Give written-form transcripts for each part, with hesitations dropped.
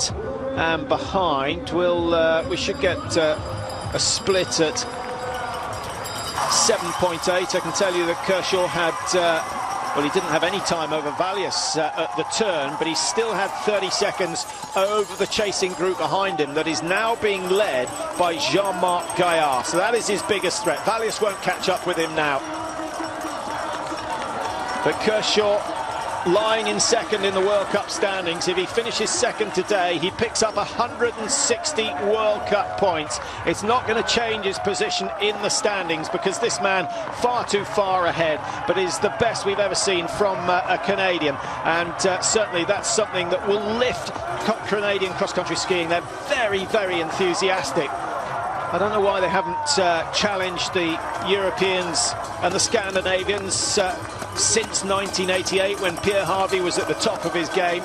front and behind. We should get a split at 7.8. I can tell you that Kershaw had, well, he didn't have any time over Valius at the turn, but he still had 30 seconds over the chasing group behind him that is now being led by Jean-Marc Gaillard. So that is his biggest threat. Valius won't catch up with him now. But Kershaw lying in second in the World Cup standings. If he finishes second today, he picks up 160 World Cup points. It's not going to change his position in the standings because this man far too far ahead, but is the best we've ever seen from a Canadian, and certainly that's something that will lift Canadian cross-country skiing. They're very, very enthusiastic. I don't know why they haven't challenged the Europeans and the Scandinavians since 1988, when Pierre Harvey was at the top of his game.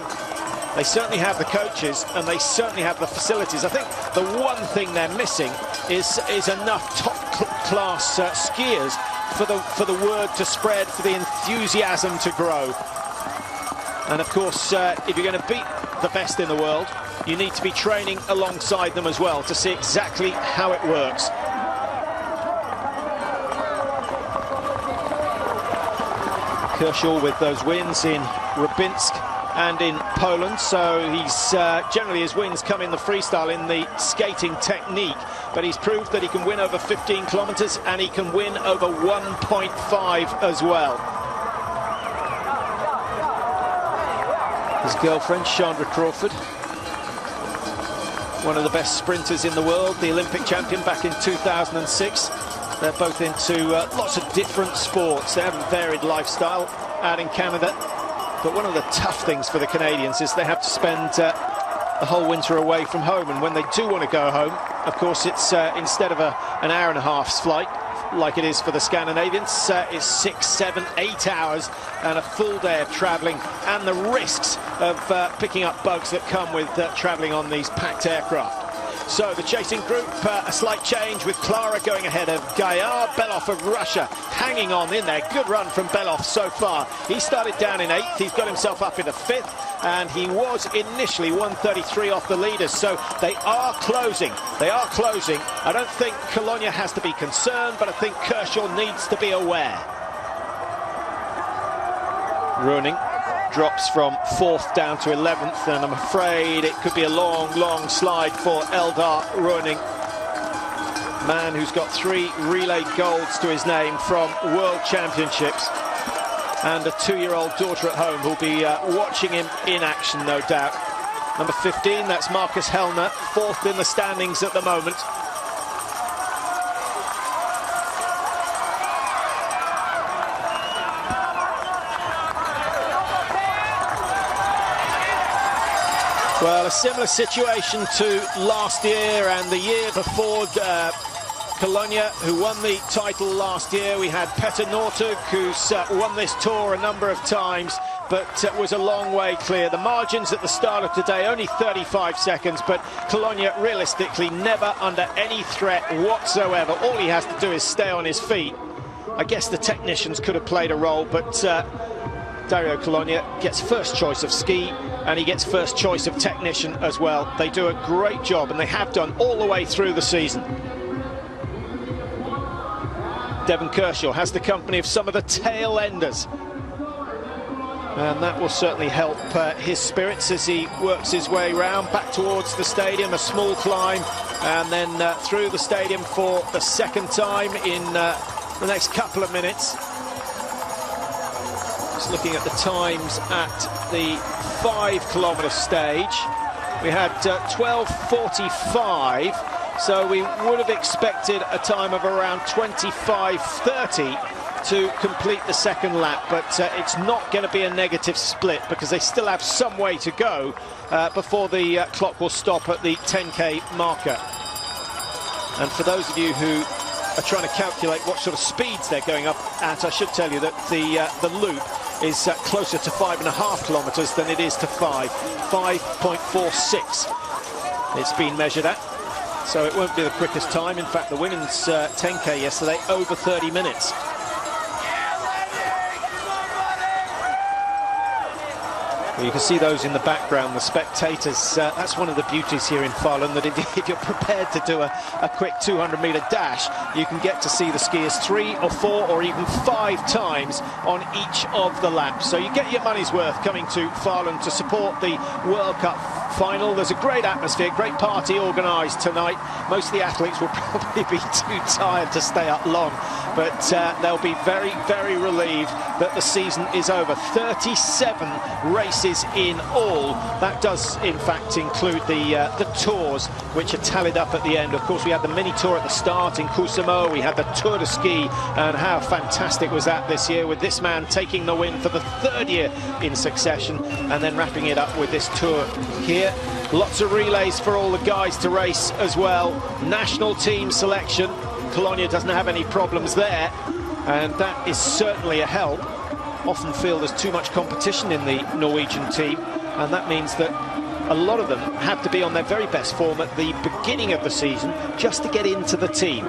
They certainly have the coaches and they certainly have the facilities. I think the one thing they're missing is enough top-class skiers for the word to spread, for the enthusiasm to grow. And of course, if you're going to beat the best in the world, you need to be training alongside them as well to see exactly how it works. Kershaw with those wins in Rybinsk and in Poland, so he's generally his wins come in the freestyle, in the skating technique, but he's proved that he can win over 15 kilometers and he can win over 1.5 as well. His girlfriend, Chandra Crawford, one of the best sprinters in the world, the Olympic champion back in 2006. They're both into lots of different sports. They have a varied lifestyle out in Canada. But one of the tough things for the Canadians is they have to spend the whole winter away from home. And when they do want to go home, of course, it's instead of an hour and a half's flight, like it is for the Scandinavians, it's 6, 7, 8 hours and a full day of travelling, and the risks of picking up bugs that come with travelling on these packed aircraft. So the chasing group, a slight change with Claraa going ahead of Gaillard. Belov of Russia hanging on in there. Good run from Belov so far. He started down in 8th. He's got himself up into 5th. And he was initially 133 off the leaders. So they are closing. They are closing. I don't think Colonia has to be concerned, but I think Kershaw needs to be aware. Ruining drops from 4th down to 11th, and I'm afraid it could be a long, long slide for Eldar Ruining, man who's got 3 relay golds to his name from World Championships, and a 2-year-old daughter at home who'll be watching him in action, no doubt. Number 15, that's Marcus Hellner, 4th in the standings at the moment. Well, a similar situation to last year and the year before. Colonia, who won the title last year. We had Petter Northug, who's won this tour a number of times, but was a long way clear. The margins at the start of today, only 35 seconds, but Colonia realistically never under any threat whatsoever. All he has to do is stay on his feet. I guess the technicians could have played a role, but Dario Colonia gets first choice of ski, and he gets first choice of technician as well. They do a great job, and they have done all the way through the season. Devon Kershaw has the company of some of the tail enders, and that will certainly help his spirits as he works his way round back towards the stadium. A small climb, and then through the stadium for the second time in the next couple of minutes. Just looking at the times at the 5-kilometre stage, we had 12:45, so we would have expected a time of around 25:30 to complete the second lap, but it's not going to be a negative split because they still have some way to go before the clock will stop at the 10k marker. And for those of you who are trying to calculate what sort of speeds they're going up at, I should tell you that the loop is closer to 5.5 kilometres than it is to 5.46 it's been measured at, so it won't be the quickest time. In fact, the women's 10k yesterday over 30 minutes. Well, you can see those in the background, the spectators. That's one of the beauties here in Falun, that if you're prepared to do a quick 200-meter dash, you can get to see the skiers 3 or 4 or even 5 times on each of the laps. So you get your money's worth coming to Falun to support the World Cup final. There's a great atmosphere, great party organised tonight. Most of the athletes will probably be too tired to stay up long, but they'll be very, very relieved that the season is over. 37 races in all. That does, in fact, include the tours, which are tallied up at the end. Of course, we had the mini tour at the start in Kusamo. We had the Tour de Ski, and how fantastic was that this year, with this man taking the win for the 3rd year in succession, and then wrapping it up with this tour here. Lots of relays for all the guys to race as well. National team selection. Colonia doesn't have any problems there, and that is certainly a help. Often feel there's too much competition in the Norwegian team, and that means that a lot of them have to be on their very best form at the beginning of the season just to get into the team.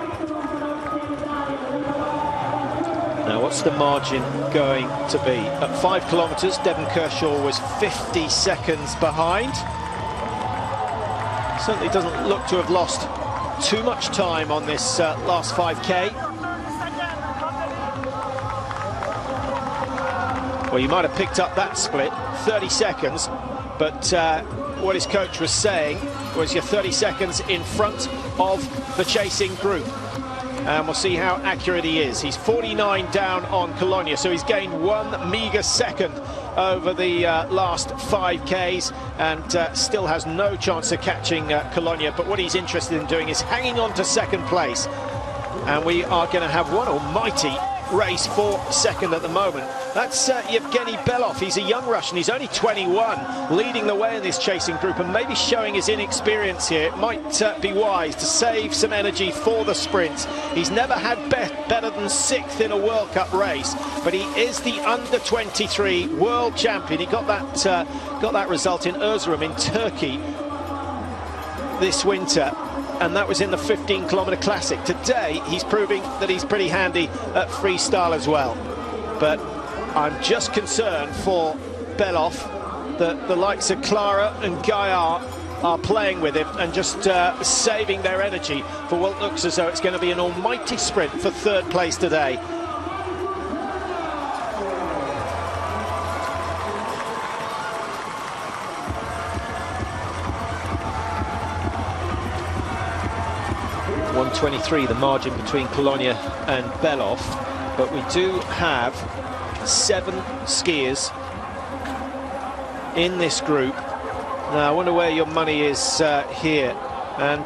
Now, what's the margin going to be? At 5 kilometres, Devon Kershaw was 50 seconds behind. Certainly doesn't look to have lost too much time on this last 5K. Well, you might have picked up that split, 30 seconds, but what his coach was saying was you're 30 seconds in front of the chasing group. And we'll see how accurate he is. He's 49 down on Colonia, so he's gained 1 meagre second over the last 5Ks, and still has no chance of catching Colonia. But what he's interested in doing is hanging on to second place. And we are going to have one almighty race for second at the moment. That's Yevgeny Belov. He's a young Russian. He's only 21, leading the way in this chasing group, and maybe showing his inexperience here. It might be wise to save some energy for the sprint. He's never had better than 6th in a World Cup race, but he is the under-23 world champion. He got that result in Erzurum in Turkey this winter, and that was in the 15-kilometer classic. Today he's proving that he's pretty handy at freestyle as well, but I'm just concerned for Belov that the likes of Claraa and Gaillard are playing with him and just saving their energy for what looks as though it's going to be an almighty sprint for 3rd place today. .123 the margin between Colonia and Belov, but we do have 7 skiers in this group. Now I wonder where your money is here, and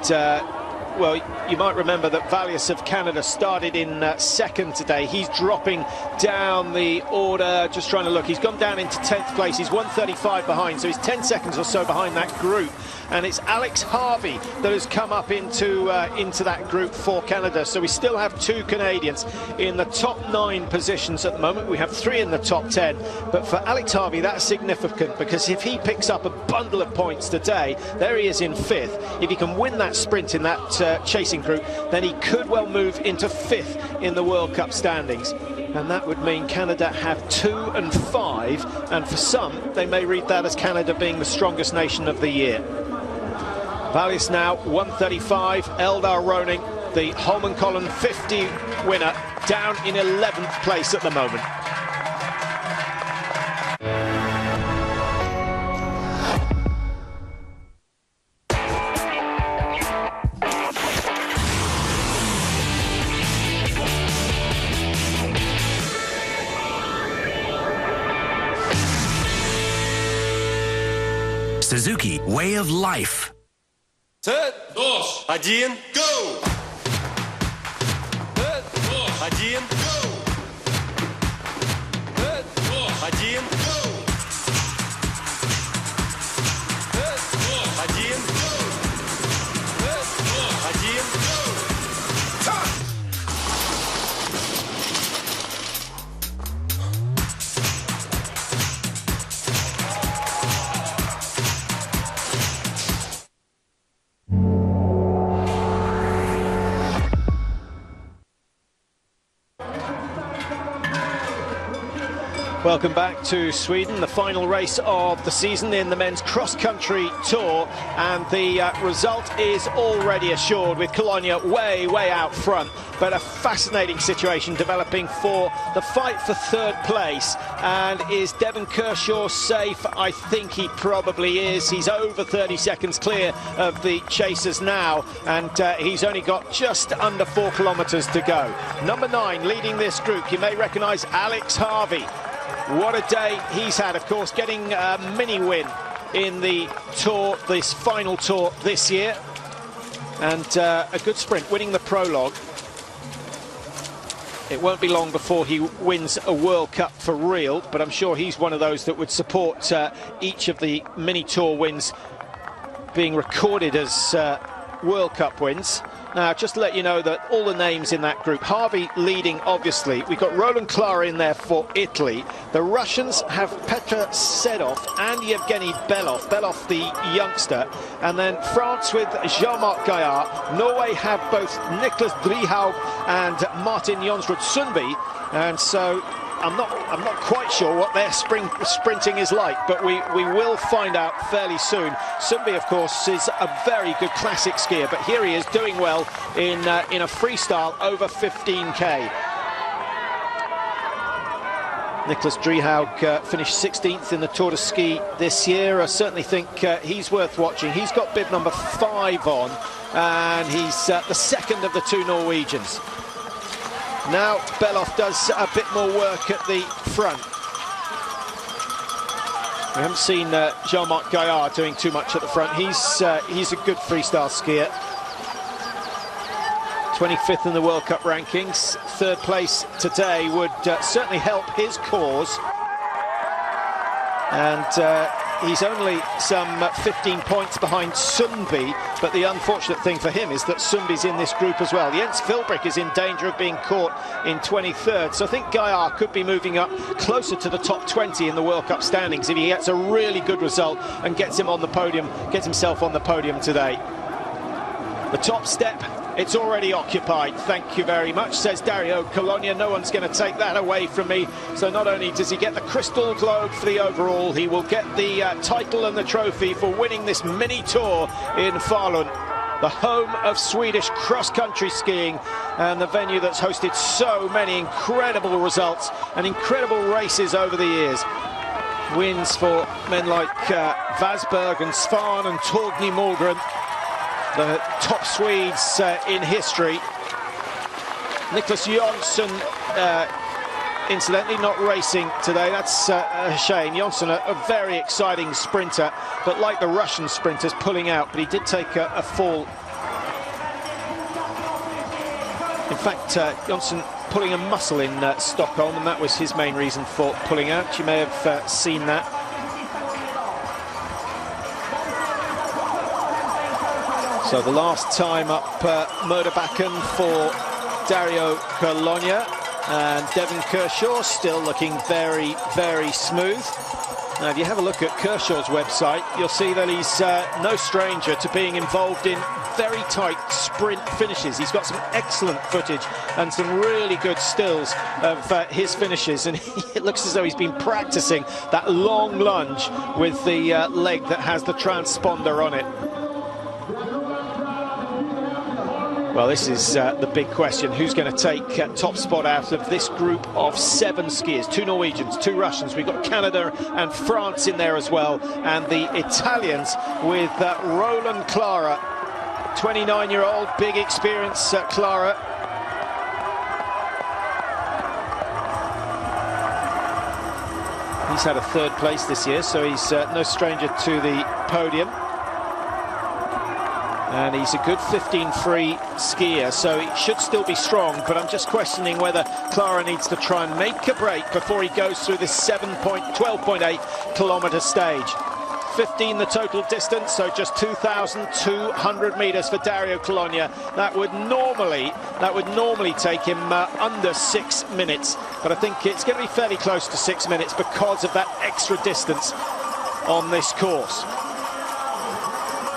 well, you might remember that Valius of Canada started in 2nd today. He's dropping down the order, just trying to look. He's gone down into 10th place. He's 1:35 behind, so he's 10 seconds or so behind that group. And it's Alex Harvey that has come up into that group for Canada. So we still have 2 Canadians in the top 9 positions at the moment. We have 3 in the top 10. But for Alex Harvey, that's significant, because if he picks up a bundle of points today, there he is in 5th. If he can win that sprint in that chasing group, then he could well move into 5th in the World Cup standings. And that would mean Canada have 2 and 5. And for some, they may read that as Canada being the strongest nation of the year. Valius now 1:35. Eldar Roning, the Holmenkollen 50 winner, down in 11th place at the moment. Suzuki Way of Life. Set, 2, 1, go! Set, 2, 1, go! Set, 2, 1, go! Set, 2, 1, go! Set, 2, 1, go! Welcome back to Sweden, the final race of the season in the men's cross-country tour, and the result is already assured with Colonia way out front. But a fascinating situation developing for the fight for third place. And is Devon Kershaw safe? I think he probably is. He's over 30 seconds clear of the chasers now, and he's only got just under 4 kilometers to go. Number 9 leading this group. You may recognize Alex Harvey. What a day he's had, of course, getting a mini win in the tour, this final tour this year. And a good sprint, winning the prologue. It won't be long before he wins a World Cup for real, but I'm sure he's one of those that would support each of the mini tour wins being recorded as World Cup wins. Now, just to let you know that all the names in that group, Harvey leading, obviously. We've got Roland Claraa in there for Italy. The Russians have Petr Sedov and Yevgeny Belov, Belov the youngster. And then France with Jean-Marc Gaillard. Norway have both Niklas Drihaug and Martin Jonsrud Sundby. And so I'm not quite sure what their sprinting is like, but we will find out fairly soon. Sundby, of course, is a very good classic skier, but here he is doing well in a freestyle over 15k. Niklas Drihaug finished 16th in the Tour de Ski this year. I certainly think he's worth watching. He's got bib number 5 on, and he's the second of the 2 Norwegians. Now Belov does a bit more work at the front. We haven't seen Jean-Marc Gaillard doing too much at the front. He's a good freestyle skier. 25th in the World Cup rankings. 3rd place today would certainly help his cause. And he's only some 15 points behind Sundby, but the unfortunate thing for him is that Sundby's in this group as well. Jens Filbrick is in danger of being caught in 23rd, so I think Gaillard could be moving up closer to the top 20 in the World Cup standings if he gets a really good result and gets him on the podium, gets himself on the podium today. The top step, it's already occupied. Thank you very much, says Dario Colonia. No one's going to take that away from me. So not only does he get the Crystal Globe for the overall, he will get the title and the trophy for winning this mini tour in Falun, the home of Swedish cross-country skiing and the venue that's hosted so many incredible results and incredible races over the years. Wins for men like Vasberg and Svan and Torgny Målgren, the top Swedes in history. Niklas Jonsson, incidentally, not racing today. That's a shame. Jonsson, a very exciting sprinter, but like the Russian sprinters, pulling out. But he did take a fall. In fact, Jonsson pulling a muscle in Stockholm, and that was his main reason for pulling out. You may have seen that. So the last time up Moderbacken for Dario Colonia, and Devon Kershaw still looking very smooth. Now if you have a look at Kershaw's website, you'll see that he's no stranger to being involved in very tight sprint finishes. He's got some excellent footage and some really good stills of his finishes, and it looks as though he's been practicing that long lunge with the leg that has the transponder on it. Well, this is the big question. Who's going to take top spot out of this group of 7 skiers? 2 Norwegians, 2 Russians. We've got Canada and France in there as well. And the Italians with Roland Claraa, 29-year-old, big experience, Claraa. He's had a 3rd place this year, so he's no stranger to the podium. And he's a good 15-free skier, so he should still be strong, but I'm just questioning whether Claraa needs to try and make a break before he goes through this 12.8 kilometer stage. 15 the total distance, so just 2,200 meters for Dario Colonia. That would normally take him under 6 minutes, but I think it's going to be fairly close to 6 minutes because of that extra distance on this course.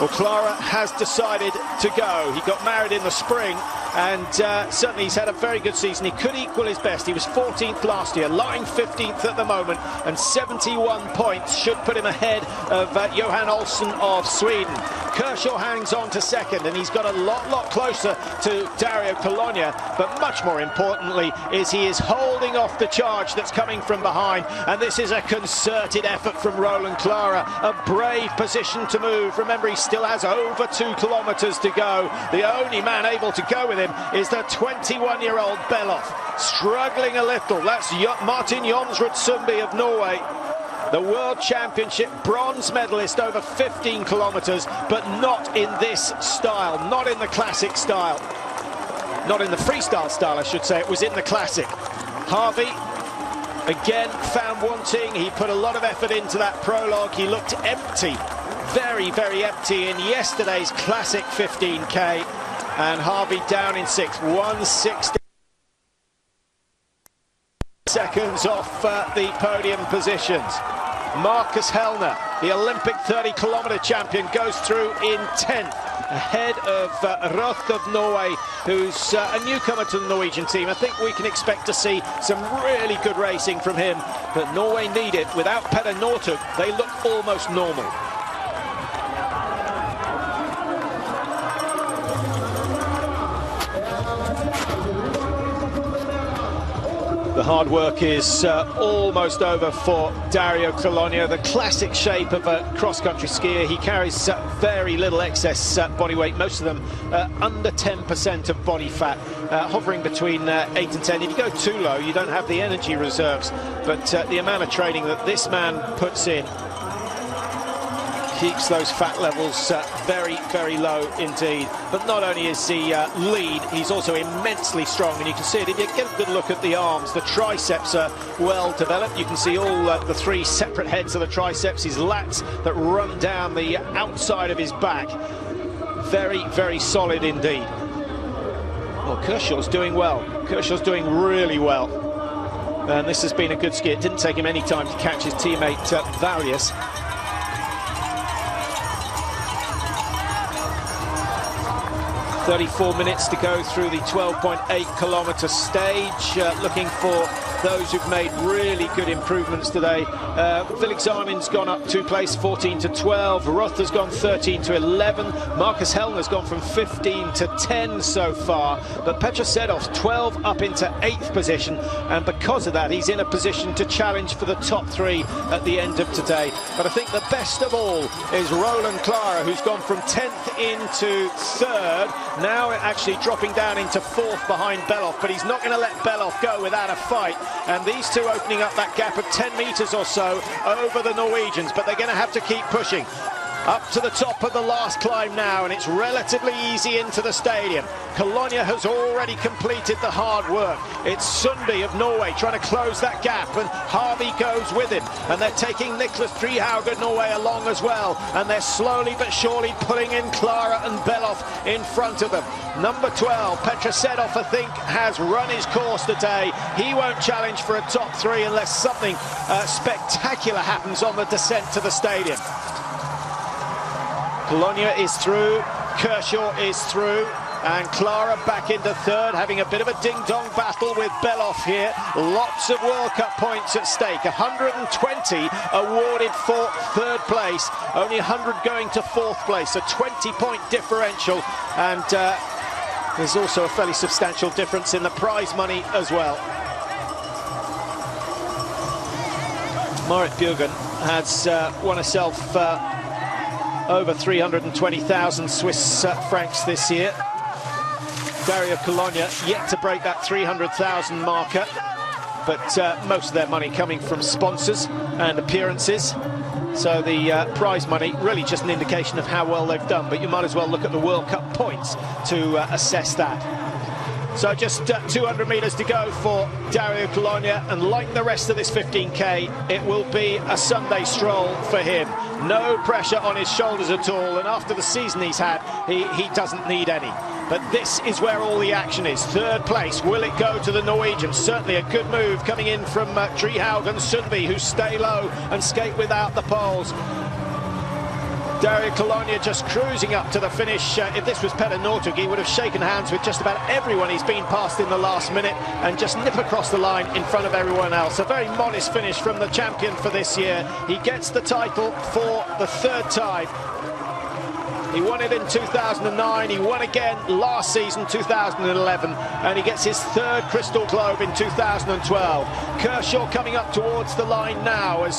Well, Claraa has decided to go. He got married in the spring, and certainly he's had a very good season. He could equal his best. He was 14th last year, lying 15th at the moment, and 71 points should put him ahead of Johan Olsson of Sweden. Kershaw hangs on to second, and he's got a lot closer to Dario Colonia, but much more importantly is he is holding off the charge that's coming from behind, and this is a concerted effort from Roland Claraa, a brave position to move. Remember, he still has over 2 kilometers to go. The only man able to go with him is the 21-year-old Beloff, struggling a little. That's Martin Jonsrud Sundby of Norway, the World Championship bronze medalist over 15 kilometers, but not in this style, not in the classic style. Not in the freestyle style, I should say. It was in the classic. Harvey, again, found wanting. He put a lot of effort into that prologue. He looked empty, very empty in yesterday's classic 15K. And Harvey down in 6th, 160 seconds off the podium positions. Marcus Hellner, the Olympic 30-kilometer champion, goes through in 10th, ahead of Roth of Norway, who's a newcomer to the Norwegian team. I think we can expect to see some really good racing from him, but Norway need it. Without Petter Northug, they look almost normal. The hard work is almost over for Dario Colonia, the classic shape of a cross-country skier. He carries very little excess body weight, most of them under 10% of body fat, hovering between 8 and 10. If you go too low, you don't have the energy reserves, but the amount of training that this man puts in keeps those fat levels very low indeed. But not only is he lean, he's also immensely strong, and you can see it if you get a good look at the arms. The triceps are well developed. You can see all the 3 separate heads of the triceps, his lats that run down the outside of his back. Very solid indeed. Well, Kershaw's doing well. Kershaw's doing really well, and this has been a good ski. It didn't take him any time to catch his teammate Valius. 34 minutes to go through the 12.8 kilometer stage. Looking for those who've made really good improvements today. Felix Arnin's gone up 2 places, 14 to 12. Roth has gone 13 to 11. Marcus Hellner's gone from 15 to 10 so far. But Petrosedov's 12 up into 8th position, and because of that, he's in a position to challenge for the top 3 at the end of today. But I think the best of all is Roland Claraa, who's gone from 10th into 3rd. Now actually dropping down into 4th behind Beloff, but he's not going to let Beloff go without a fight. And these two opening up that gap of 10 meters or so over the Norwegians, but they're going to have to keep pushing. Up to the top of the last climb now, and it's relatively easy into the stadium. Colonia has already completed the hard work. It's Sundby of Norway trying to close that gap, and Harvey goes with him. And they're taking Niklas Driehaug of Norway along as well. And they're slowly but surely pulling in Claraa and Beloff in front of them. Number 12, Petrosedov, I think, has run his course today. He won't challenge for a top 3 unless something spectacular happens on the descent to the stadium. Colonia is through, Kershaw is through, and Claraa back into 3rd, having a bit of a ding-dong battle with Beloff here. Lots of World Cup points at stake. 120 awarded for 3rd place, only 100 going to 4th place, a 20-point differential, and there's also a fairly substantial difference in the prize money as well. Marit Bjørgen has won herself over 320,000 Swiss francs this year. Dario Colonia yet to break that 300,000 marker, but most of their money coming from sponsors and appearances. So the prize money really just an indication of how well they've done, but you might as well look at the World Cup points to assess that. So just 200 meters to go for Dario Colonia, and like the rest of this 15K, it will be a Sunday stroll for him. No pressure on his shoulders at all, and after the season he's had, he doesn't need any. But this is where all the action is. 3rd place, will it go to the Norwegians? Certainly a good move coming in from Driehaug and Sundby, who stay low and skate without the poles. Dario Colonia just cruising up to the finish. If this was Petter Northug, he would have shaken hands with just about everyone he's been past in the last minute and just nip across the line in front of everyone else. A very modest finish from the champion for this year. He gets the title for the third time. He won it in 2009, he won again last season, 2011, and he gets his third Crystal Globe in 2012. Kershaw coming up towards the line now as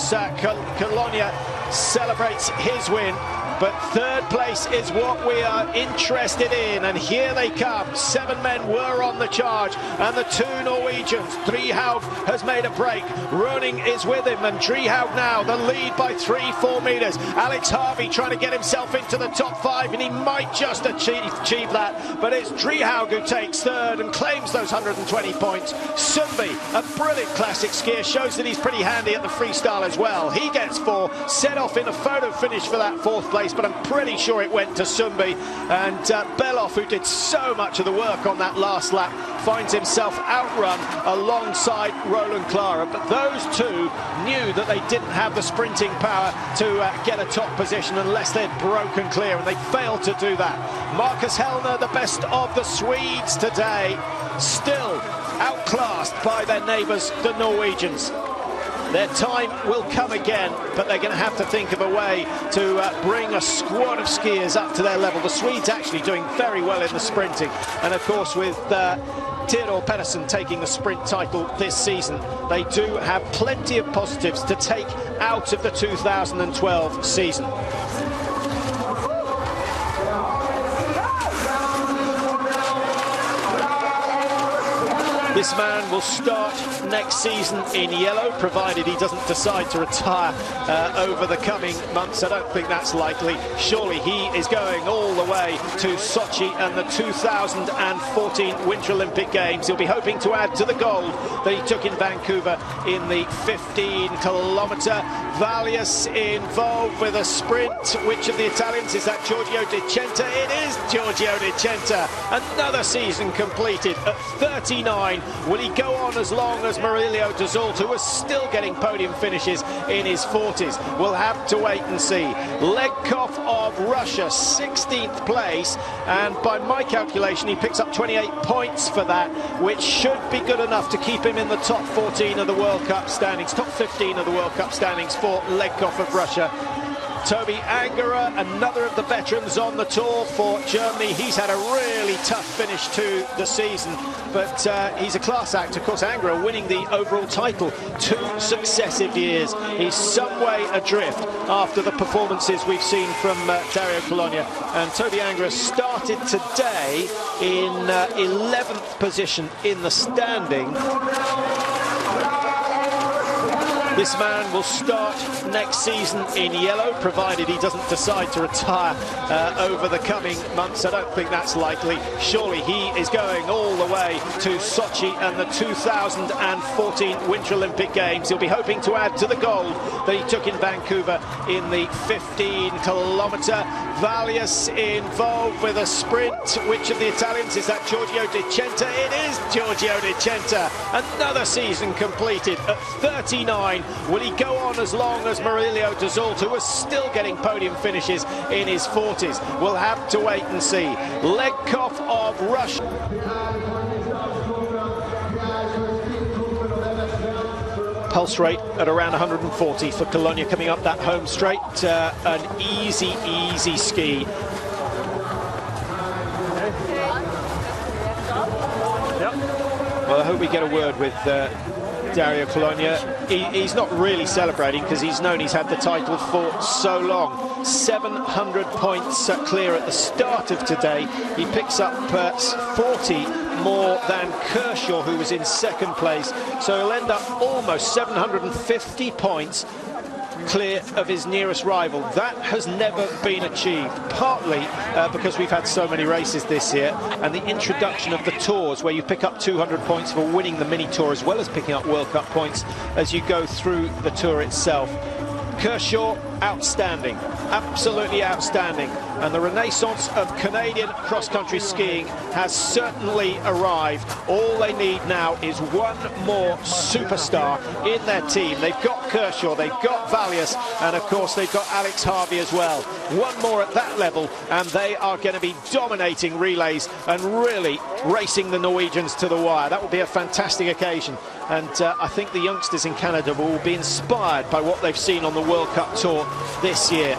Colonia celebrates his win. But third place is what we are interested in, and here they come. 7 men were on the charge, and the 2 Norwegians. Driehaug has made a break. Roning is with him, and Driehaug now the lead by 3-4 metres. Alex Harvey trying to get himself into the top 5, and he might just achieve that. But it's Driehaug who takes third and claims those 120 points. Sundby, a brilliant classic skier, shows that he's pretty handy at the freestyle as well. He gets 4, set off in a photo finish for that 4th place, but I'm pretty sure it went to Sundby. And Beloff, who did so much of the work on that last lap, finds himself outrun alongside Roland Claraa. But those 2 knew that they didn't have the sprinting power to get a top position unless they'd broken clear, and they failed to do that. Marcus Hellner, the best of the Swedes today, still outclassed by their neighbours, the Norwegians. Their time will come again, but they're going to have to think of a way to bring a squad of skiers up to their level. The Swedes actually doing very well in the sprinting, and of course with Theodor Pedersen taking the sprint title this season, they do have plenty of positives to take out of the 2012 season. This man will start next season in yellow, provided he doesn't decide to retire over the coming months. I don't think that's likely. Surely he is going all the way to Sochi and the 2014 Winter Olympic Games. He'll be hoping to add to the gold that he took in Vancouver in the 15-kilometre. Valius involved with a sprint. Which of the Italians is that? Giorgio De Centa. It is Giorgio De Centa. Another season completed at 39. Will he go on as long as Murillo de Zult, who is still getting podium finishes in his 40s? We'll have to wait and see. Legkov of Russia, 16th place, and by my calculation he picks up 28 points for that, which should be good enough to keep him in the top 14 of the World Cup standings, top 15 of the World Cup standings for Legkov of Russia. Toby Angera, another of the veterans on the tour for Germany. He's had a really tough finish to the season, but he's a class act. Of course, Angera winning the overall title 2 successive years. He's some way adrift after the performances we've seen from Dario Colonia. And Toby Angera started today in 11th position in the standing. This man will start next season in yellow, provided he doesn't decide to retire over the coming months. I don't think that's likely. Surely he is going all the way to Sochi and the 2014 Winter Olympic Games. He'll be hoping to add to the gold that he took in Vancouver in the 15-kilometre. Valius involved with a sprint. Which of the Italians is that? Giorgio De Centa. It is Giorgio De Centa. Another season completed at 39. Will he go on as long as Murillo de Zult, who is still getting podium finishes in his 40s? We'll have to wait and see. Legkov of Russia. Pulse rate at around 140 for Colonia coming up that home straight. An easy ski. Well, I hope we get a word with Dario Colonia. He's not really celebrating because he's known he's had the title for so long. 700 points clear at the start of today. He picks up 40 more than Kershaw, who was in 2nd place. So he'll end up almost 750 points clear of his nearest rival. That has never been achieved, partly because we've had so many races this year, and the introduction of the tours where you pick up 200 points for winning the mini tour as well as picking up World Cup points as you go through the tour itself. Kershaw outstanding, absolutely outstanding. And the renaissance of Canadian cross-country skiing has certainly arrived. All they need now is one more superstar in their team. They've got Kershaw, they've got Valius, and of course they've got Alex Harvey as well. One more at that level and they are going to be dominating relays and really racing the Norwegians to the wire. That will be a fantastic occasion. And I think the youngsters in Canada will be inspired by what they've seen on the World Cup Tour this year.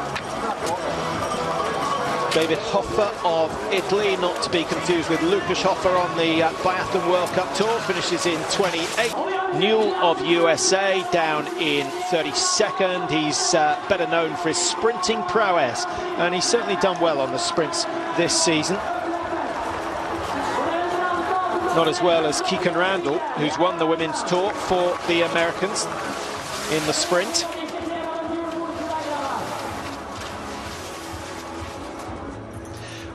David Hoffer of Italy, not to be confused with Lucas Hoffer on the Biathlon World Cup Tour, finishes in 28. Newell of USA down in 32nd. He's better known for his sprinting prowess, and he's certainly done well on the sprints this season. Not as well as Keegan Randall, who's won the Women's Tour for the Americans in the sprint.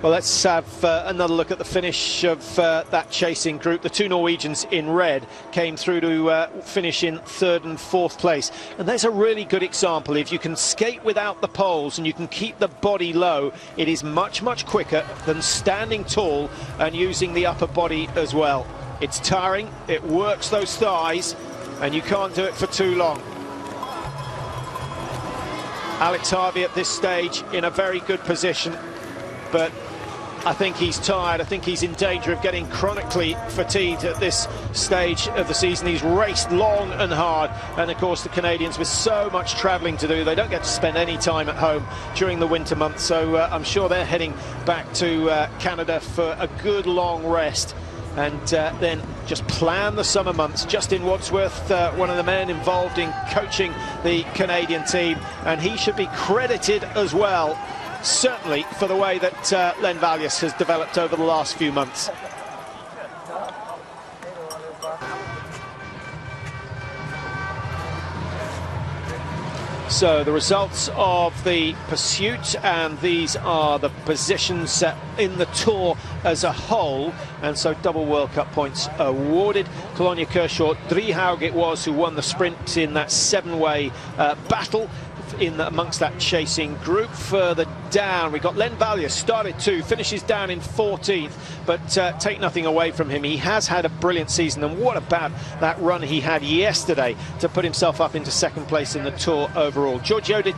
Well, let's have another look at the finish of that chasing group. The two Norwegians in red came through to finish in 3rd and 4th place. And there's a really good example. If you can skate without the poles and you can keep the body low, it is much, much quicker than standing tall and using the upper body as well. It's tiring, it works those thighs, and you can't do it for too long. Alex Harvey at this stage in a very good position, but I think he's tired. I think he's in danger of getting chronically fatigued at this stage of the season. He's raced long and hard, and of course the Canadians, with so much travelling to do, they don't get to spend any time at home during the winter months, so I'm sure they're heading back to Canada for a good long rest, and then just plan the summer months. Justin Wadsworth, one of the men involved in coaching the Canadian team, and he should be credited as well, certainly for the way that Len Valius has developed over the last few months. So the results of the pursuit, and these are the positions in the Tour as a whole, and so double World Cup points awarded. Colonia Kershaw, Driehaug it was who won the sprint in that 7-way battle amongst that chasing group. Further down we got Len Valius, started 2, finishes down in 14th, but take nothing away from him, he has had a brilliant season, and what about that run he had yesterday to put himself up into 2nd place in the Tour overall. Giorgio de